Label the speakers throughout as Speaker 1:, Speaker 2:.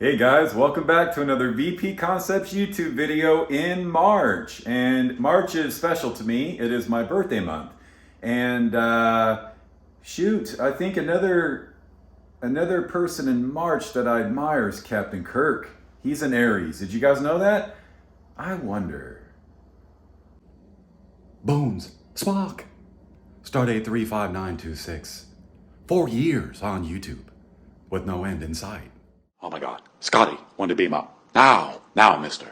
Speaker 1: Hey guys, welcome back to another VP Concepts YouTube video in March. And March is special to me. It is my birthday month. And shoot, I think another person in March that I admire is Captain Kirk. He's an Aries. Did you guys know that? I wonder.
Speaker 2: Bones, Spock. Stardate 35926. 4 years on YouTube with no end in sight. Oh my God. Scotty, want to beam up. Now, mister.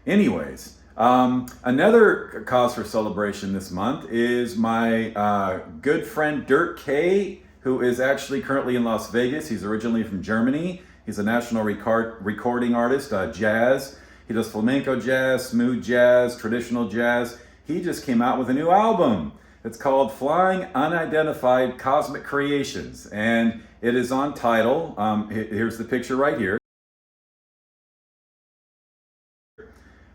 Speaker 1: Anyways, another cause for celebration this month is my good friend Dirk K, who is actually currently in Las Vegas. He's originally from Germany. He's a national recording artist, jazz. He does flamenco jazz, smooth jazz, traditional jazz. He just came out with a new album. It's called Flying Unidentified Cosmic Creations, and it is on Tidal. Here's the picture right here.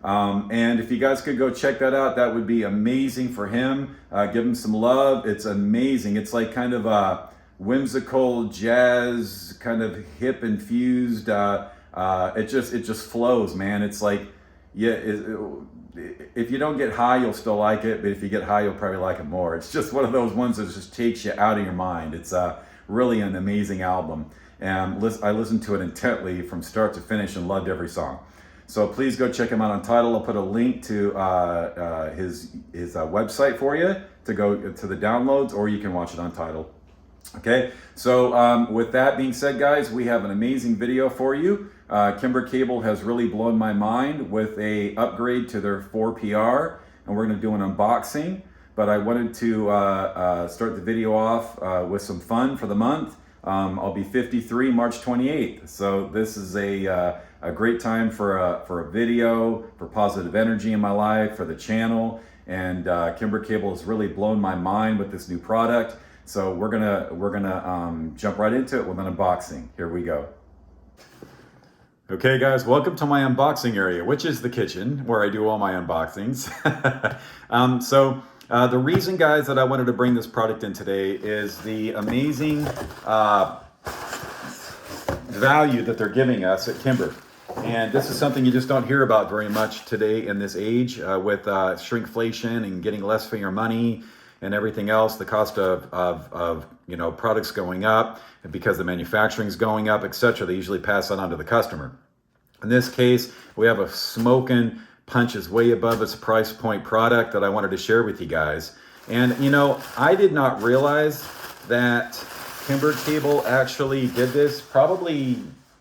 Speaker 1: And if you guys could go check that out, that would be amazing for him. Give him some love. It's amazing. It's like kind of a whimsical jazz, kind of hip infused. It just flows, man. It's like, yeah, if you don't get high, you'll still like it, but if you get high, you'll probably like it more. It's just one of those ones that just takes you out of your mind. It's really an amazing album. And I listened to it intently from start to finish and loved every song. So please go check him out on Tidal. I'll put a link to his website for you to go to the downloads, or you can watch it on Tidal. Okay, so with that being said, guys, we have an amazing video for you. Kimber Kable has really blown my mind with a upgrade to their 4 PR, and we're going to do an unboxing. But I wanted to start the video off with some fun for the month. I'll be 53 March 28th, so this is a great time for a video, for positive energy in my life, for the channel. And Kimber Kable has really blown my mind with this new product. So we're gonna jump right into it with an unboxing. Here we go. Okay guys, welcome to my unboxing area, which is the kitchen where I do all my unboxings. The reason, guys, that I wanted to bring this product in today is the amazing value that they're giving us at Kimber. And this is something you just don't hear about very much today in this age with shrinkflation and getting less for your money and everything else. The cost of products going up, and because the manufacturing is going up, etc. They usually pass that on to the customer. In this case, we have a smoking, punches way above its price point product that I wanted to share with you guys. And I did not realize that Kimber Kable actually did this probably,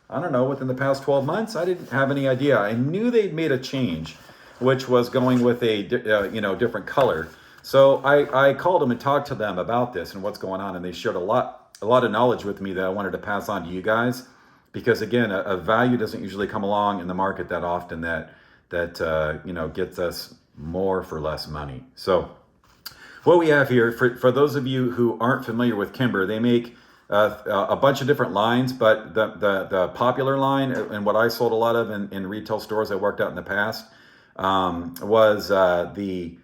Speaker 1: I don't know, within the past 12 months. I didn't have any idea. I knew they'd made a change, which was going with a different color. So I called them and talked to them about this and what's going on, and they shared a lot of knowledge with me that I wanted to pass on to you guys, because again, a value doesn't usually come along in the market that often that gets us more for less money. So what we have here, for those of you who aren't familiar with Kimber, they make a bunch of different lines, but the popular line, and what I sold a lot of in retail stores I worked out in the past, was the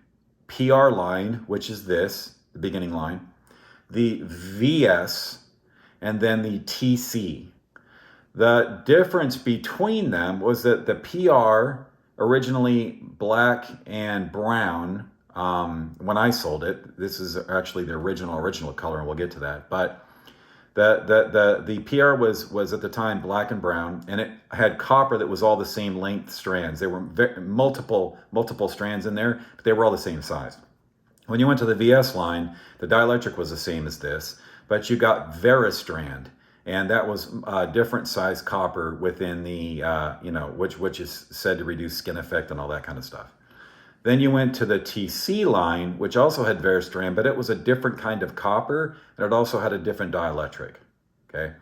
Speaker 1: PR line, which is the beginning line, the VS, and then the TC. The difference between them was that the PR, originally black and brown, when I sold it, this is actually the original color, and we'll get to that, but the PR was at the time black and brown, and it had copper that was all the same length strands. There were multiple strands in there, but they were all the same size. When you went to the VS line, the dielectric was the same as this, but you got Veristrand, and that was different size copper within the which is said to reduce skin effect and all that kind of stuff. Then you went to the TC line, which also had Veristrand, but it was a different kind of copper, and it also had a different dielectric, okay?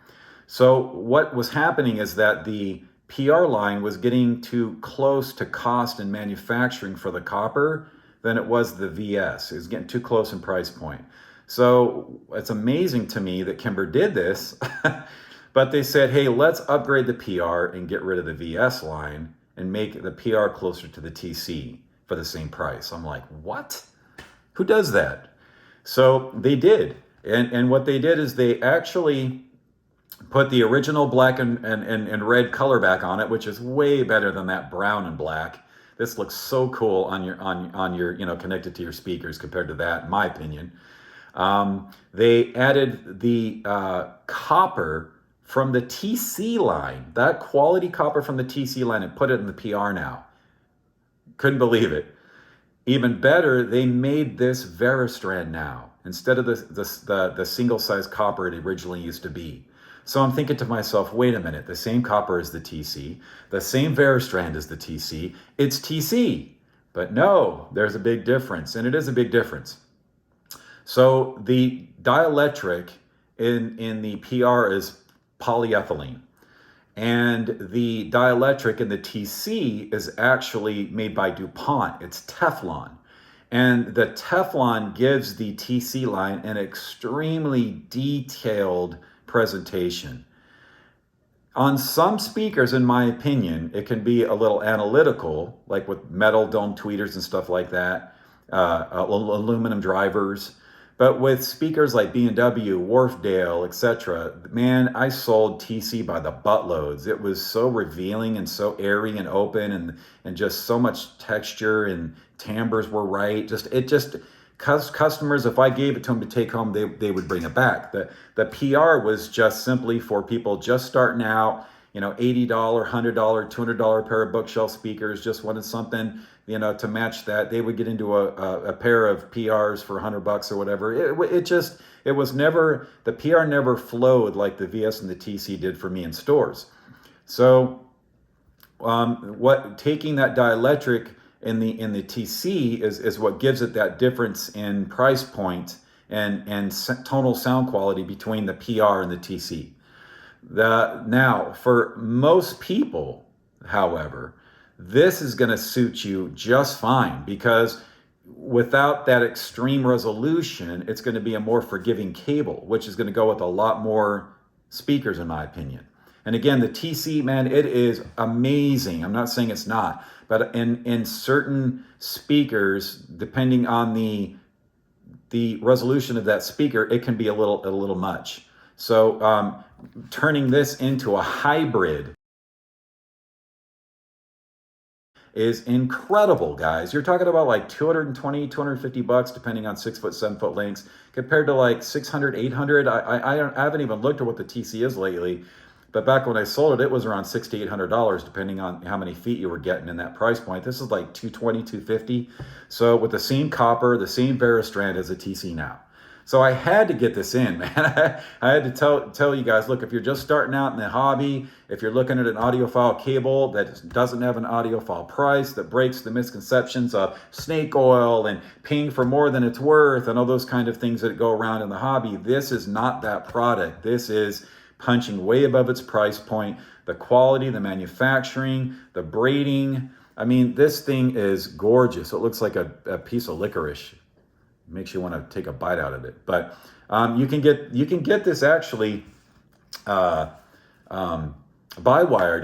Speaker 1: So what was happening is that the PR line was getting too close to cost and manufacturing for the copper than it was the VS. It was getting too close in price point. So it's amazing to me that Kimber did this, but they said, hey, let's upgrade the PR and get rid of the VS line and make the PR closer to the TC for the same price. I'm like, what? Who does that? So they did. And what they did is they actually put the original black and red color back on it, which is way better than that brown and black. This looks so cool on your connected to your speakers compared to that, in my opinion. They added the copper from the TC line, that quality copper from the TC line, and put it in the PR now. Couldn't believe it. Even better, they made this Veristrand now instead of the single size copper it originally used to be. So I'm thinking to myself, wait a minute, the same copper as the TC, the same Veristrand as the TC, it's TC. But no, there's a big difference, and it is a big difference. So the dielectric in the PR is polyethylene. And the dielectric in the TC is actually made by DuPont. It's Teflon. And the Teflon gives the TC line an extremely detailed presentation. On some speakers, in my opinion, it can be a little analytical, like with metal dome tweeters and stuff like that, aluminum drivers. But with speakers like B&W, Wharfdale, etc., man, I sold TC by the buttloads. It was so revealing and so airy and open, and just so much texture, and timbres were right. Customers, if I gave it to them to take home, they would bring it back. The PR was just simply for people just starting out, $80, $100, $200 pair of bookshelf speakers, just wanted something, to match that. They would get into a pair of PRs for $100 or whatever. It was never, the PR never flowed like the VS and the TC did for me in stores. So taking that dielectric in the TC is what gives it that difference in price point and tonal sound quality between the PR and the TC. Now, for most people, however, this is going to suit you just fine, because without that extreme resolution, it's going to be a more forgiving cable, which is going to go with a lot more speakers, in my opinion. And again, the TC, man, it is amazing. I'm not saying it's not, but in certain speakers, depending on the resolution of that speaker, it can be a little much. So turning this into a hybrid is incredible, guys. You're talking about like $220, $250, depending on 6 foot, 7 foot lengths, compared to like 600, 800. I haven't even looked at what the TC is lately, but back when I sold it, it was around $600 to $800, depending on how many feet you were getting in that price point. This is like $220, $250. So with the same copper, the same Veristrand as a TC now. So I had to get this in, man. I had to tell you guys, look, if you're just starting out in the hobby, if you're looking at an audiophile cable that doesn't have an audiophile price, that breaks the misconceptions of snake oil and paying for more than it's worth and all those kind of things that go around in the hobby, this is not that product. This is punching way above its price point. The quality, the manufacturing, the braiding. I mean, this thing is gorgeous. It looks like a piece of licorice. Makes you want to take a bite out of it. But you can get this actually by-wired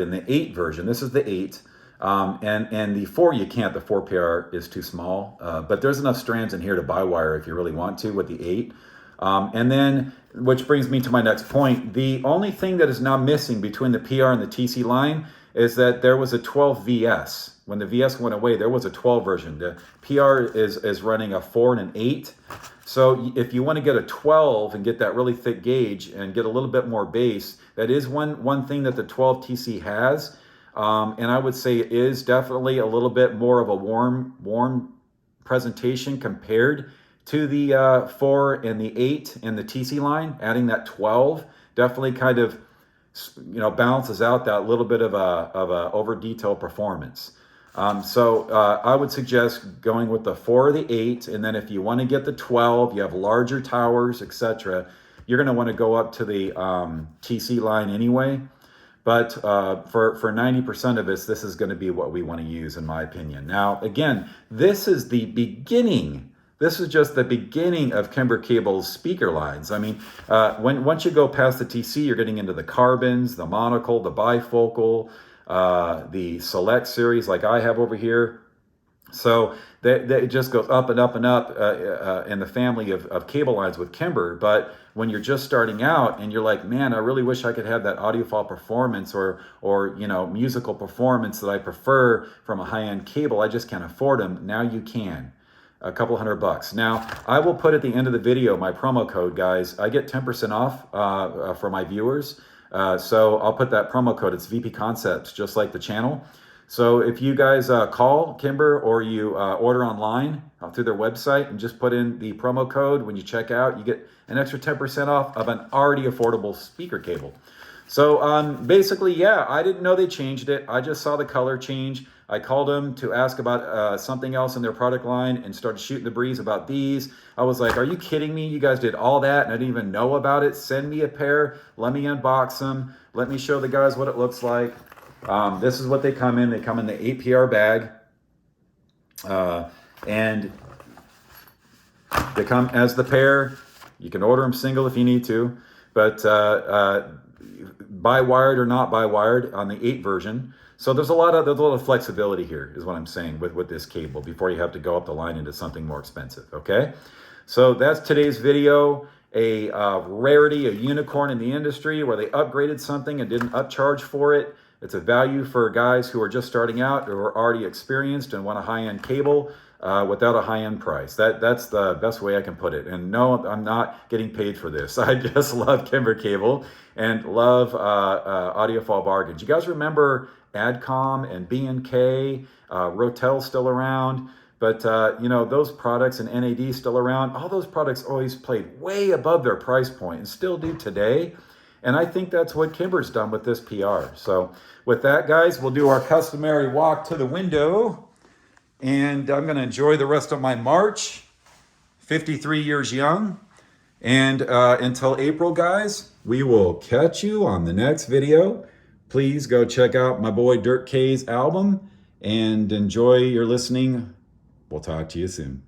Speaker 1: in the 8 version. This is the 8. And the 4 you can't. The 4 PR is too small. But there's enough strands in here to by-wire if you really want to with the 8. And then, which brings me to my next point. The only thing that is now missing between the PR and the TC line is that there was a 12 VS. When the VS went away, there was a 12 version. The PR is running a 4 and an 8. So if you want to get a 12 and get that really thick gauge and get a little bit more bass, that is one thing that the 12 TC has. And I would say it is definitely a little bit more of a warm presentation compared to the 4 and the 8 and the TC line. Adding that 12 definitely kind of balances out that little bit of a over detailed performance. So I would suggest going with the 4 or the 8, and then if you want to get the 12, you have larger towers, etc. You're going to want to go up to the TC line anyway. But for 90% of us, this is going to be what we want to use, in my opinion. Now, again, this is the beginning. This is just the beginning of Kimber Cable's speaker lines. I mean, once you go past the TC, you're getting into the carbons, the monocle, the bifocal, the select series like I have over here. So it just goes up and up and up in the family of cable lines with Kimber. But when you're just starting out and you're like, man, I really wish I could have that audiophile performance or musical performance that I prefer from a high-end cable. I just can't afford them. Now you can. A couple $100. Now, I will put at the end of the video my promo code, guys. I get 10% off for my viewers. So I'll put that promo code. It's VP Concepts, just like the channel. So if you guys call Kimber or you order online through their website and just put in the promo code when you check out, you get an extra 10% off of an already affordable speaker cable. So basically, yeah, I didn't know they changed it. I just saw the color change. I called them to ask about something else in their product line and started shooting the breeze about these. I was like, are you kidding me? You guys did all that and I didn't even know about it. Send me a pair. Let me unbox them. Let me show the guys what it looks like. This is what they come in. They come in the 8 PR bag. And they come as the pair. You can order them single if you need to. But by wired or not by wired on the 8 version. So there's a lot of flexibility here is what I'm saying with this cable before you have to go up the line into something more expensive, okay? So that's today's video, a rarity, a unicorn in the industry where they upgraded something and didn't upcharge for it. It's a value for guys who are just starting out or are already experienced and want a high-end cable without a high-end price. That's the best way I can put it. And no, I'm not getting paid for this. I just love Kimber Cable and love Audiophile bargains. You guys remember Adcom and B&K, Rotel's still around, but those products and NAD still around. All those products always played way above their price point and still do today. And I think that's what Kimber's done with this PR. So with that, guys, we'll do our customary walk to the window. And I'm going to enjoy the rest of my March, 53 years young. And until April, guys, we will catch you on the next video. Please go check out my boy Dirt K's album and enjoy your listening. We'll talk to you soon.